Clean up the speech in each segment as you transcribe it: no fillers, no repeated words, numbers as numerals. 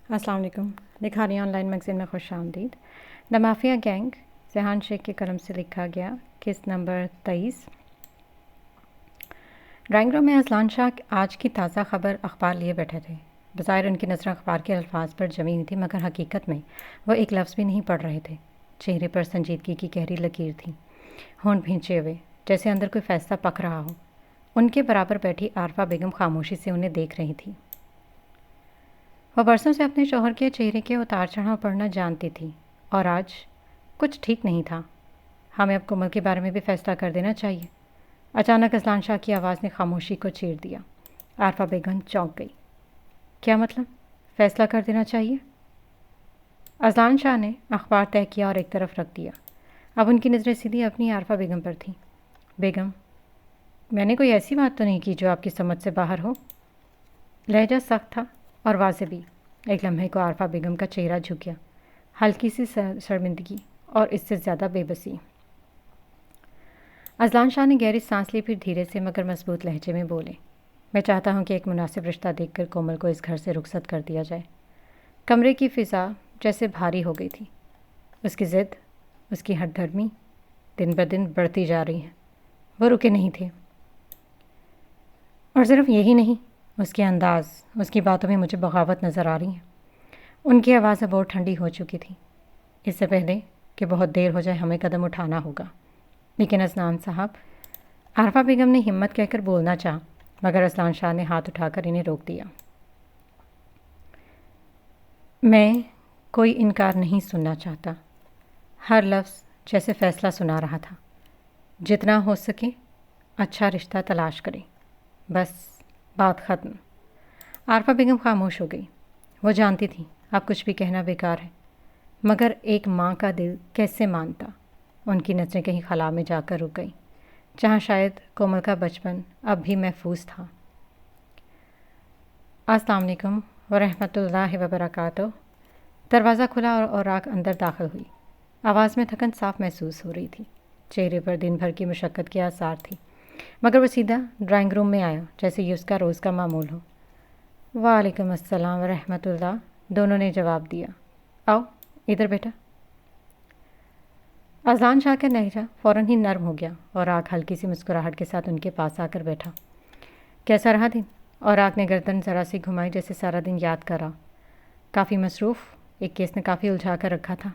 السلام علیکم۔ لکھاری آن لائن میگزین میں خوش آمدید۔ دا مافیا گینگ ذہان شیخ کے قلم سے لکھا گیا، قسط نمبر 23۔ ڈرائنگ روم میں اذلان شاہ آج کی تازہ خبر اخبار لیے بیٹھے تھے۔ بظاہر ان کی نظر اخبار کے الفاظ پر جمی ہوئی تھی، مگر حقیقت میں وہ ایک لفظ بھی نہیں پڑھ رہے تھے۔ چہرے پر سنجیدگی کی گہری لکیر تھی، ہونٹ بھینچے ہوئے جیسے اندر کوئی فیصلہ پک رہا ہو۔ ان کے برابر بیٹھی عارفہ بیگم خاموشی سے انہیں دیکھ رہی تھی۔ وہ برسوں سے اپنے شوہر کے چہرے کے اتار چڑھاؤ پڑھنا جانتی تھی، اور آج کچھ ٹھیک نہیں تھا۔ ہمیں اب کومل کے بارے میں بھی فیصلہ کر دینا چاہیے۔ اچانک اذلان شاہ کی آواز نے خاموشی کو چیر دیا۔ عارفہ بیگم چونک گئی۔ کیا مطلب؟ فیصلہ کر دینا چاہیے؟ اذلان شاہ نے اخبار طے کیا اور ایک طرف رکھ دیا۔ اب ان کی نظریں سیدھی اپنی عارفہ بیگم پر تھیں۔ بیگم، میں نے کوئی ایسی بات تو نہیں کی جو آپ کی سمجھ سے باہر ہو؟ لہجہ سخت تھا اور واضح بھی۔ ایک لمحے کو عارفہ بیگم کا چہرہ جھک گیا، ہلکی سی شرمندگی اور اس سے زیادہ بے بسی۔ اذلان شاہ نے گہری سانس لی، پھر دھیرے سے مگر مضبوط لہجے میں بولے، میں چاہتا ہوں کہ ایک مناسب رشتہ دیکھ کر کومل کو اس گھر سے رخصت کر دیا جائے۔ کمرے کی فضا جیسے بھاری ہو گئی تھی۔ اس کی ضد، اس کی ہٹ دھرمی دن بدن بڑھتی جا رہی ہیں۔ وہ رکے نہیں تھے۔ اور صرف یہی نہیں، اس کے انداز، اس کی باتوں میں مجھے بغاوت نظر آ رہی ہے۔ ان کی آواز اب اور ٹھنڈی ہو چکی تھی۔ اس سے پہلے کہ بہت دیر ہو جائے ہمیں قدم اٹھانا ہوگا۔ لیکن اذلان صاحب، عارفہ بیگم نے ہمت کہہ کر بولنا چاہا، مگر اذلان شاہ نے ہاتھ اٹھا کر انہیں روک دیا۔ میں کوئی انکار نہیں سننا چاہتا۔ ہر لفظ جیسے فیصلہ سنا رہا تھا۔ جتنا ہو سکے اچھا رشتہ تلاش کریں، بس بات ختم۔ عارفہ بیگم خاموش ہو گئی۔ وہ جانتی تھی اب کچھ بھی کہنا بیکار ہے، مگر ایک ماں کا دل کیسے مانتا؟ ان کی نظریں کہیں خلا میں جا کر رک گئیں، جہاں شاید کومل کا بچپن اب بھی محفوظ تھا۔ السلام علیکم ورحمۃ اللہ وبرکاتہ۔ دروازہ کھلا اور اوراق اندر داخل ہوئی۔ آواز میں تھکن صاف محسوس ہو رہی تھی، چہرے پر دن بھر کی مشقت کے آثار تھی، مگر وہ سیدھا ڈرائنگ روم میں آیا جیسے یہ اس کا روز کا معمول ہو۔ وعلیکم السلام ورحمۃ اللہ، دونوں نے جواب دیا۔ آؤ ادھر بیٹا۔ اذلان شاہ کا لہجہ فوراً ہی نرم ہو گیا اور آگ ہلکی سی مسکراہٹ کے ساتھ ان کے پاس آ کر بیٹھا۔ کیسا رہا دن؟ اور آگ نے گردن ذرا سی گھمائی جیسے سارا دن یاد کرا۔ کافی مصروف، ایک کیس نے کافی الجھا کر رکھا تھا،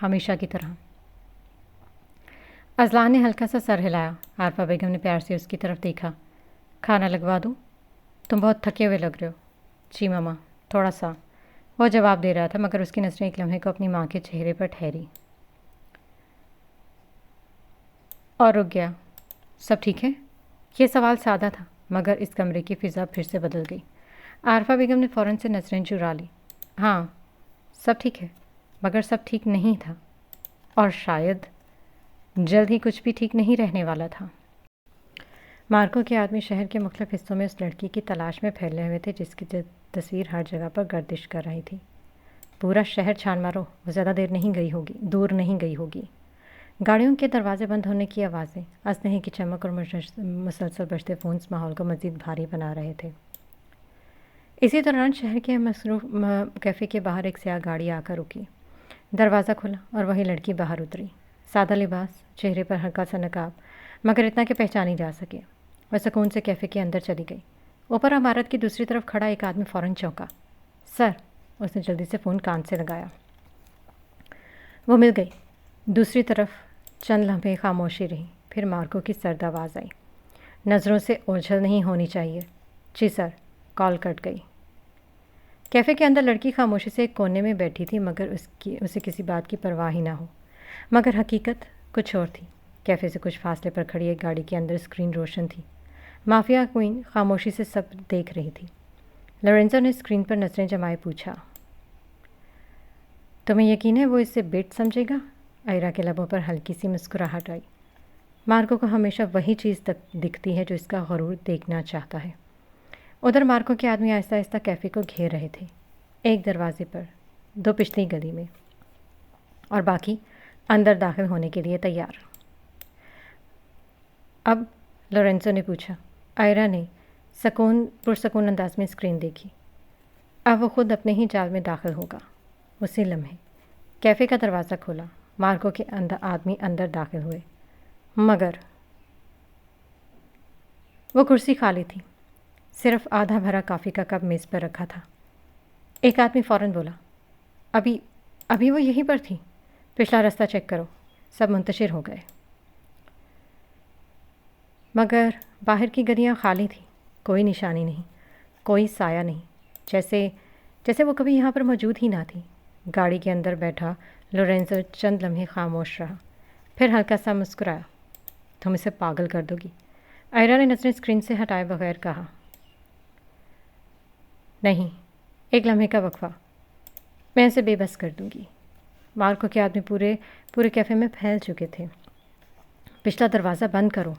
ہمیشہ کی طرح۔ اذلان نے ہلکا سا سر ہلایا۔ عارفہ بیگم نے پیار سے اس کی طرف دیکھا۔ کھانا لگوا دوں؟ تم بہت تھکے ہوئے لگ رہے ہو۔ جی ماما، تھوڑا سا، وہ جواب دے رہا تھا، مگر اس کی نظریں ایک لمحے کو اپنی ماں کے چہرے پر ٹھہری اور رک گیا۔ سب ٹھیک ہے؟ یہ سوال سادہ تھا، مگر اس کمرے کی فضا پھر سے بدل گئی۔ عارفہ بیگم نے فوراً سے نظریں چرا لی۔ ہاں سب ٹھیک ہے، مگر سب ٹھیک نہیں تھا، اور شاید جلد ہی کچھ بھی ٹھیک نہیں رہنے والا تھا۔ مارکو کے آدمی شہر کے مختلف حصوں میں اس لڑکی کی تلاش میں پھیلے ہوئے تھے جس کی تصویر ہر جگہ پر گردش کر رہی تھی۔ پورا شہر چھان مارو، وہ زیادہ دور نہیں گئی ہوگی۔ گاڑیوں کے دروازے بند ہونے کی آوازیں، اسلحے کی چمک اور مسلسل بجتے فونز ماحول کو مزید بھاری بنا رہے تھے۔ اسی دوران شہر کے مصروف کیفے کے باہر ایک سیاہ گاڑی آ کر رکی۔ دروازہ کھلا اور وہی لڑکی باہر اتری۔ سادہ لباس، چہرے پر ہلکا سا نقاب، مگر اتنا کہ پہچانی جا سکے۔ وہ سکون سے کیفے کے اندر چلی گئی۔ اوپر عمارت کی دوسری طرف کھڑا ایک آدمی فوراً چونکا۔ سر، اس نے جلدی سے فون کان سے لگایا۔ وہ مل گئی۔ دوسری طرف چند لمحے خاموشی رہی، پھر مارکو کی سرد آواز آئی، نظروں سے اوجھل نہیں ہونی چاہیے۔ جی سر۔ کال کٹ گئی۔ کیفے کے اندر لڑکی خاموشی سے ایک کونے میں بیٹھی تھی، مگر اسے کسی بات کی پرواہ ہی نہ ہو۔ مگر حقیقت کچھ اور تھی۔ کیفے سے کچھ فاصلے پر کھڑی ایک گاڑی کے اندر اسکرین روشن تھی۔ مافیا کوئن خاموشی سے سب دیکھ رہی تھی۔ لورینزو نے اسکرین پر نظریں جمائے پوچھا، تمہیں یقین ہے وہ اسے بیٹ سمجھے گا؟ آئرہ کے لبوں پر ہلکی سی مسکراہٹ آئی۔ مارکو کو ہمیشہ وہی چیز دکھتی ہے جو اس کا غرور دیکھنا چاہتا ہے۔ ادھر مارکو کے آدمی آہستہ آہستہ کیفے کو گھیر رہے تھے، ایک دروازے پر، دو پچھلی گلی میں، اور باقی اندر داخل ہونے کے لیے تیار۔ اب لورینزو نے پوچھا۔ آئرہ نے پرسکون انداز میں اسکرین دیکھی۔ اب وہ خود اپنے ہی جال میں داخل ہوگا۔ اسی لمحے کیفے کا دروازہ کھولا، مارکو کے آدمی اندر داخل ہوئے، مگر وہ کرسی خالی تھی، صرف آدھا بھرا کافی کا کپ میز پر رکھا تھا۔ ایک آدمی فوراً بولا، ابھی وہ یہیں پر تھی، پچھلا راستہ چیک کرو۔ سب منتشر ہو گئے، مگر باہر کی گلیاں خالی تھیں، کوئی نشانی نہیں، کوئی سایہ نہیں، جیسے وہ کبھی یہاں پر موجود ہی نہ تھی۔ گاڑی کے اندر بیٹھا لورینزو چند لمحے خاموش رہا، پھر ہلکا سا مسکرایا۔ تم اسے پاگل کر دو گی، آئرا نے نظریں اسکرین سے ہٹائے بغیر کہا۔ نہیں، ایک لمحے کا وقفہ، میں اسے بے بس کر دوں گی۔ مارکو کے آدمی پورے کیفے میں پھیل چکے تھے۔ پچھلا دروازہ بند کرو،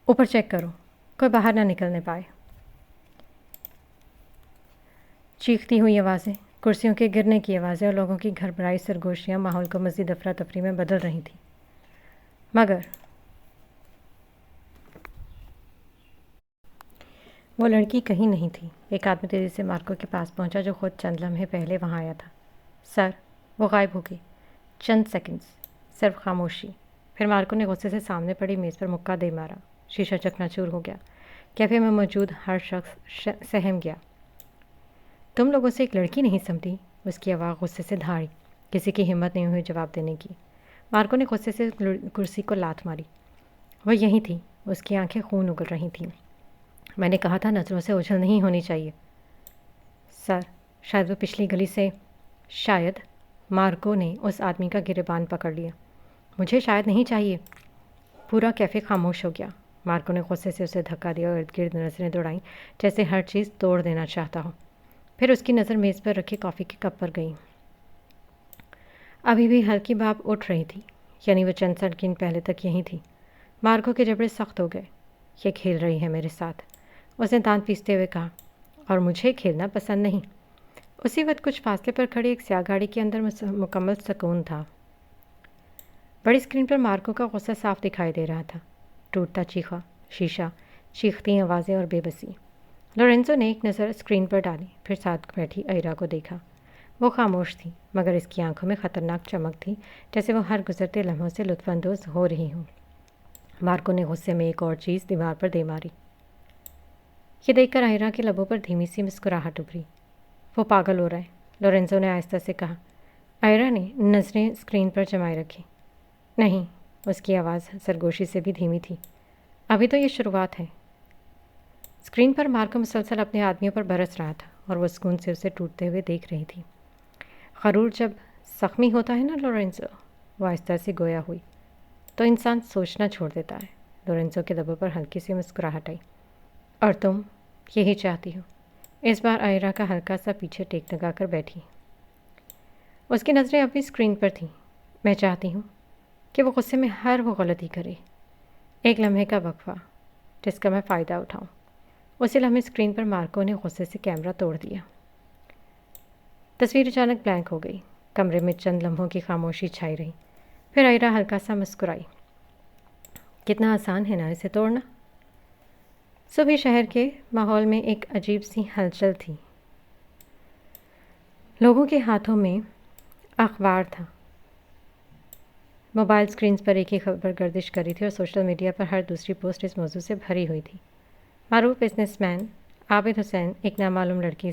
اوپر چیک کرو، کوئی باہر نہ نکلنے پائے۔ چیختی ہوئی آوازیں، کرسیوں کے گرنے کی آوازیں اور لوگوں کی گھبرائی سرگوشیاں ماحول کو مزید افراتفری میں بدل رہی تھیں، مگر وہ لڑکی کہیں نہیں تھی۔ ایک آدمی تیزی سے مارکو کے پاس پہنچا جو خود چند لمحے پہلے وہاں آیا تھا۔ سر، وہ غائب ہو گئی۔ چند سیکنڈز، صرف خاموشی، پھر مارکو نے غصے سے سامنے پڑی میز پر مکہ دے مارا۔ شیشہ چکنا چور ہو گیا، کیفے میں موجود ہر شخص سہم گیا۔ تم لوگوں سے ایک لڑکی نہیں سمجھی؟ اس کی آواز غصے سے دھاڑی، کسی کی ہمت نہیں ہوئی جواب دینے کی۔ مارکو نے غصے سے کرسی کو لات ماری۔ وہ یہیں تھی، اس کی آنکھیں خون اگل رہی تھیں۔ میں نے کہا تھا نظروں سے اوجھل نہیں ہونی چاہیے۔ سر، شاید وہ پچھلی گلی سے، شاید۔ مارکو نے اس آدمی کا گریبان پکڑ لیا۔ مجھے شاید نہیں چاہیے۔ پورا کیفے خاموش ہو گیا۔ مارکو نے غصے سے اسے دھکا دیا اور ارد گرد نظریں دوڑائیں جیسے ہر چیز توڑ دینا چاہتا ہو۔ پھر اس کی نظر میز پر رکھے کافی کے کپ پر گئی۔ ابھی بھی ہلکی بھاپ اٹھ رہی تھی، یعنی وہ چند سیکنڈ پہلے تک یہیں تھی۔ مارکو کے جبڑے سخت ہو گئے۔ یہ کھیل رہی ہے میرے ساتھ، اس نے دانت پیستے ہوئے کہا، اور مجھے کھیلنا پسند نہیں۔ اسی وقت کچھ فاصلے پر کھڑی ایک سیاہ گاڑی کے اندر مکمل سکون تھا۔ بڑی اسکرین پر مارکو کا غصہ صاف دکھائی دے رہا تھا، ٹوٹتا چیخا شیشہ، چیختی آوازیں اور بے بسی۔ لورینزو نے ایک نظر اسکرین پر ڈالی، پھر ساتھ بیٹھی آئرا کو دیکھا۔ وہ خاموش تھی، مگر اس کی آنکھوں میں خطرناک چمک تھی، جیسے وہ ہر گزرتے لمحوں سے لطف اندوز ہو رہی ہوں۔ مارکو نے غصے میں ایک اور چیز دیوار پر دے ماری۔ یہ دیکھ کر آئرا کے لبوں پر دھیمی سی مسکراہٹ ابھری۔ وہ پاگل ہو رہا ہے، لورینزو نے آہستہ سے کہا۔ آئرا نے نظریں اسکرین پر جمائے رکھی۔ نہیں، اس کی آواز سرگوشی سے بھی دھیمی تھی، ابھی تو یہ شروعات ہے۔ اسکرین پر مارکو مسلسل اپنے آدمیوں پر برس رہا تھا اور وہ سکون سے اسے ٹوٹتے ہوئے دیکھ رہی تھی۔ غرور جب زخمی ہوتا ہے نا لورینزو، وہ آہستہ سے گویا ہوئی، تو انسان سوچنا چھوڑ دیتا ہے۔ لورینزو کے لبوں پر ہلکی سی مسکراہٹ آئی۔ اور تم یہی چاہتی ہو؟ اس بار آئرا کا ہلکا سا پیچھے ٹیک لگا کر بیٹھی۔ اس کی نظریں اب بھی اسکرین پر تھیں۔ میں چاہتی ہوں کہ وہ غصے میں ہر وہ غلطی کرے، ایک لمحے کا وقفہ جس کا میں فائدہ اٹھاؤں۔ اسی لمحے اسکرین پر مارکو نے غصے سے کیمرہ توڑ دیا۔ تصویر اچانک بلینک ہو گئی، کمرے میں چند لمحوں کی خاموشی چھائی رہی، پھر آئرا ہلکا سا مسکرائی۔ کتنا آسان ہے نا اسے توڑنا۔ صبح شہر کے ماحول میں ایک عجیب سی ہلچل تھی۔ لوگوں کے ہاتھوں میں اخبار تھا، موبائل اسکرینز پر ایک ہی خبر گردش کر رہی تھی اور سوشل میڈیا پر ہر دوسری پوسٹ اس موضوع سے بھری ہوئی تھی۔ معروف بزنس مین عابد حسین ایک نامعلوم لڑکی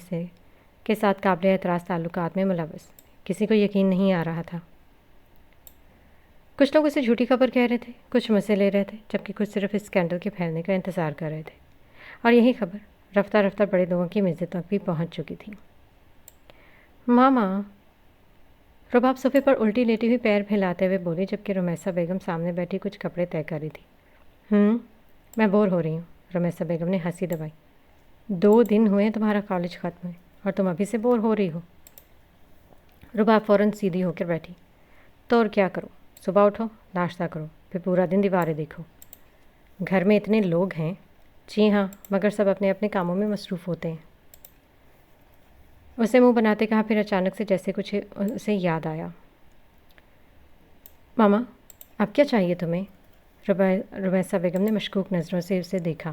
کے ساتھ قابل اعتراض تعلقات میں ملوث۔ کسی کو یقین نہیں آ رہا تھا۔ کچھ لوگ اسے جھوٹی خبر کہہ رہے تھے، کچھ مزے لے رہے تھے، جبکہ کچھ صرف اس اسکینڈل کے پھیلنے کا انتظار کر رہے تھے۔ اور یہی خبر رفتہ رفتہ بڑے لوگوں کی میزیں تک بھی پہنچ چکی تھی۔ ماما، رباب صوفے پر الٹی لیٹی ہوئی پیر پھیلاتے ہوئے بولی، جبکہ رمیسا بیگم سامنے بیٹھی کچھ کپڑے طے کر رہی تھی۔ میں بور ہو رہی ہوں، رمیسا بیگم نے ہنسی دبائی۔ 2 دن ہوئے تمہارا کالج ختم ہوئے اور تم ابھی سے بور ہو رہی ہو؟ رباب فوراً سیدھی ہو کر بیٹھی۔ تو اور کیا کرو، صبح اٹھو، ناشتہ کرو، پھر پورا دن دیواریں دیکھو۔ گھر میں اتنے لوگ ہیں۔ جی ہاں، مگر سب اپنے اپنے کاموں میں مصروف ہوتے ہیں، اسے منہ بناتے کہا، پھر اچانک سے جیسے کچھ اسے یاد آیا۔ ماما، اب کیا چاہیے تمہیں؟ رمیسا بیگم نے مشکوک نظروں سے اسے دیکھا۔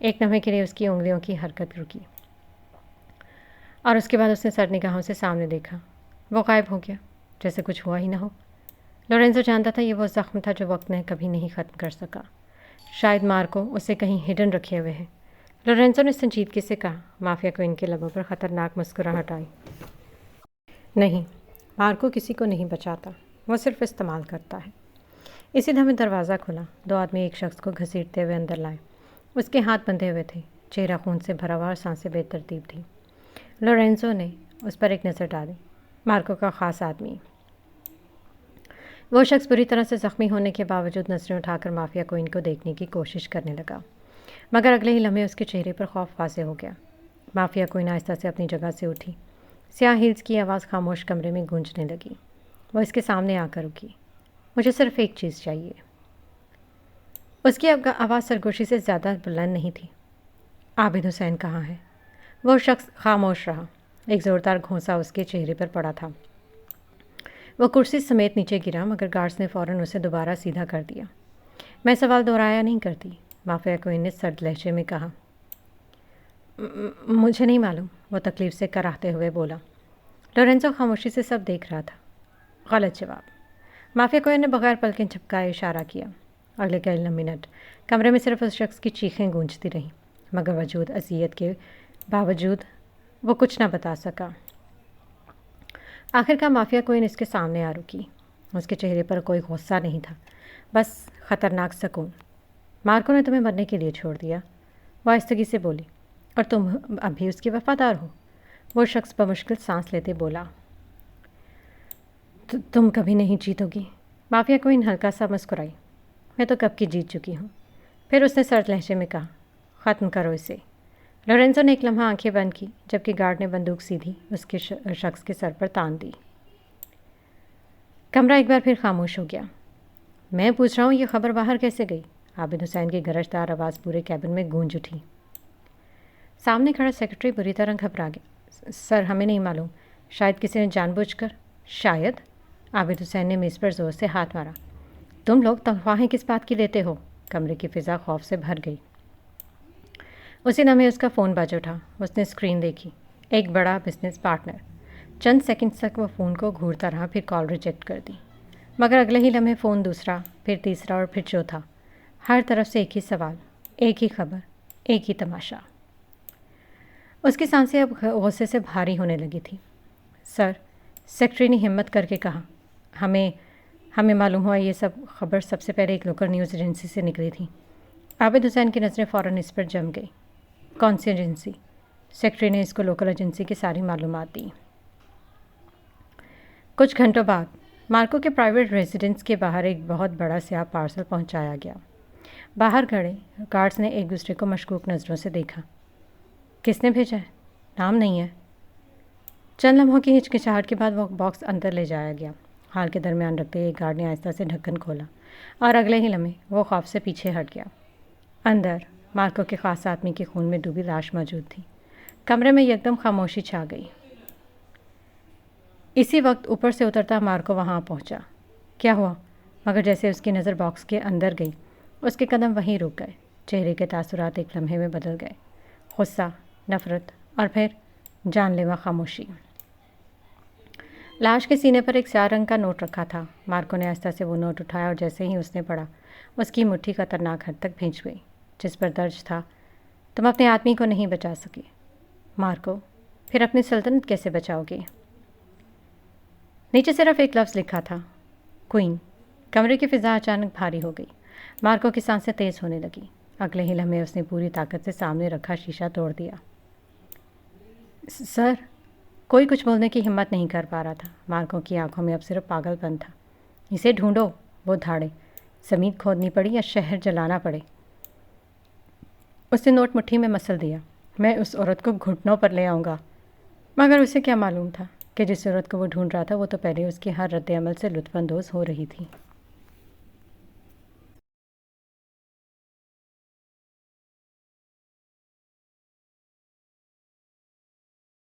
ایک لمحے کے لیے اس کی انگلیوں کی حرکت رکی اور اس کے بعد اس نے سر نگاہوں سے سامنے دیکھا. وہ غائب ہو گیا جیسے کچھ ہوا ہی نہ ہو. لورینزو جانتا تھا یہ وہ زخم تھا جو وقت نے کبھی نہیں ختم کر سکا. شاید مارکو اسے کہیں ہڈن رکھے ہوئے ہے. لورینزو نے سنجیدگی سے کہا. مافیا کوئن کے لبوں پر خطرناک مسکراہٹ آئی. نہیں، مارکو کسی کو نہیں بچاتا، وہ صرف استعمال کرتا ہے. اسی لمحے دروازہ کھلا. 2 آدمی ایک شخص کو گھسیٹتے ہوئے اندر لائے. اس کے ہاتھ بندھے ہوئے تھے، چہرہ خون سے بھرا ہوا اور سانسیں بے ترتیب تھیں. لورینزو نے اس پر ایک نظر ڈالی. مارکو کا خاص آدمی. وہ شخص بری طرح سے زخمی ہونے کے باوجود نظریں اٹھا کر مافیا کوئن کو دیکھنے کی کوشش کرنے لگا، مگر اگلے ہی لمحے اس کے چہرے پر خوف واضح ہو گیا. مافیا کوئن آہستہ سے اپنی جگہ سے اٹھی. سیاہ ہیلز کی آواز خاموش کمرے میں گونجنے لگی. وہ اس کے سامنے آ کر رکی. مجھے صرف ایک چیز چاہیے. اس کی آواز سرگوشی سے زیادہ بلند نہیں تھی. عابد حسین کہاں ہے؟ وہ شخص خاموش رہا. ایک زوردار گھونسا اس کے چہرے پر پڑا تھا. وہ کرسی سمیت نیچے گرا، مگر گارڈز نے فوراً اسے دوبارہ سیدھا کر دیا. میں سوال دہرایا نہیں کرتی، مافیا کوئن نے سرد لہجے میں کہا. مجھے نہیں معلوم، وہ تکلیف سے کراہتے ہوئے بولا. لورینزو خاموشی سے سب دیکھ رہا تھا. غلط جواب. مافیا کوئن نے بغیر پلکیں جھپکائے اشارہ کیا. اگلے کئی منٹ کمرے میں صرف اس شخص کی چیخیں گونجتی رہیں، مگر وجود اذیت کے باوجود وہ کچھ نہ بتا سکا. آخر کا مافیا کوئن اس کے سامنے آ رکی. اس کے چہرے پر کوئی غصہ نہیں تھا، بس خطرناک سکون. مارکو نے تمہیں مرنے کے لیے چھوڑ دیا، وہ آہستگی سے بولی، اور تم ابھی اس کے وفادار ہو. وہ شخص بمشکل سانس لیتے بولا. تم کبھی نہیں جیتو گی. مافیا کوئن ہلکا سا مسکرائی. میں تو کب کی جیت چکی ہوں. پھر اس نے سرد لہجے میں کہا. ختم کرو اسے. لورینزو نے ایک لمحہ آنکھیں بند کی، جبکہ گارڈ نے بندوق سیدھی اس کے شخص کے سر پر تان دی. کمرہ ایک بار پھر خاموش ہو گیا. میں پوچھ رہا ہوں یہ خبر باہر کیسے گئی؟ عابد حسین کی گرجدار آواز پورے کیبن میں گونج اٹھی. سامنے کھڑا سیکرٹری بری طرح گھبرا گیا. سر ہمیں نہیں معلوم، شاید کسی نے جان بوجھ کر. شاید؟ عابد حسین نے میز پر زور سے ہاتھ مارا. تم لوگ تنخواہیں کس بات کی لیتے ہو؟ کمرے کی فضا خوف سے بھر گئی. اسی لمحے اس کا فون بج اٹھا. اس نے اسکرین دیکھی. ایک بڑا بزنس پارٹنر. چند سیکنڈ تک وہ فون کو گھورتا رہا، پھر کال ریجیکٹ کر دی. مگر اگلے ہی لمحے فون دوسرا، پھر تیسرا اور پھر چوتھا. ہر طرف سے ایک ہی سوال، ایک ہی خبر، ایک ہی تماشا. اس کی سانسیں اب غصے سے بھاری ہونے لگی تھی. سر، سیکرٹری نے ہمت کر کے کہا، ہمیں معلوم ہوا یہ سب خبر سب سے پہلے ایک لوکل نیوز ایجنسی سے نکلی تھی. عابد حسین کی نظریں فوراً اس پر جم گئی. کون سی ایجنسی؟ سیکرٹری نے اس کو لوکل ایجنسی کی ساری معلومات دی. کچھ گھنٹوں بعد مارکو کے پرائیویٹ ریزیڈنس کے باہر ایک بہت بڑا سیاہ پارسل پہنچایا گیا. باہر کھڑے گارڈز نے ایک دوسرے کو مشکوک نظروں سے دیکھا. کس نے بھیجا ہے؟ نام نہیں ہے. چند لمحوں کی ہچکچاہٹ کے بعد وہ باکس اندر لے جایا گیا. ہال کے درمیان رکھتے ایک گارڈ نے آہستہ سے ڈھکن کھولا اور اگلے ہی لمحے وہ خوف سے پیچھے ہٹ گیا. اندر مارکو کے خاص آدمی کے خون میں ڈوبی لاش موجود تھی. کمرے میں یکدم خاموشی چھا گئی. اسی وقت اوپر سے اترتا مارکو وہاں پہنچا. کیا ہوا؟ مگر جیسے اس کی نظر باکس کے اندر گئی، اس کے قدم وہیں رک گئے. چہرے کے تاثرات ایک لمحے میں بدل گئے. غصہ، نفرت اور پھر جان لیوا خاموشی. لاش کے سینے پر ایک سیاہ رنگ کا نوٹ رکھا تھا. مارکو نے آہستہ سے وہ نوٹ اٹھایا اور جیسے ہی اس نے پڑھا، اس کی مٹھی خطرناک حد تک بھینچ گئی، جس پر درج تھا، تم اپنے آدمی کو نہیں بچا سکے. مارکو، پھر اپنی سلطنت کیسے بچاؤ گے؟ نیچے صرف ایک لفظ لکھا تھا، کوئین. کمرے کی فضا اچانک بھاری ہو گئی. مارکو کی سانسیں تیز ہونے لگی. اگلے ہی لمحے اس نے پوری طاقت سے سامنے رکھا شیشہ توڑ دیا. سر، کوئی کچھ بولنے کی ہمت نہیں کر پا رہا تھا. مارکو کی آنکھوں میں اب صرف پاگل پن تھا. اسے ڈھونڈو، وہ دھاڑے. زمین کھودنی پڑی یا شہر جلانا پڑے. اس نے نوٹ مٹھی میں مسل دیا. میں اس عورت کو گھٹنوں پر لے آؤں گا. مگر اسے کیا معلوم تھا کہ جس عورت کو وہ ڈھونڈ رہا تھا وہ تو پہلے اس کے ہر رد عمل سے لطف اندوز ہو رہی تھی.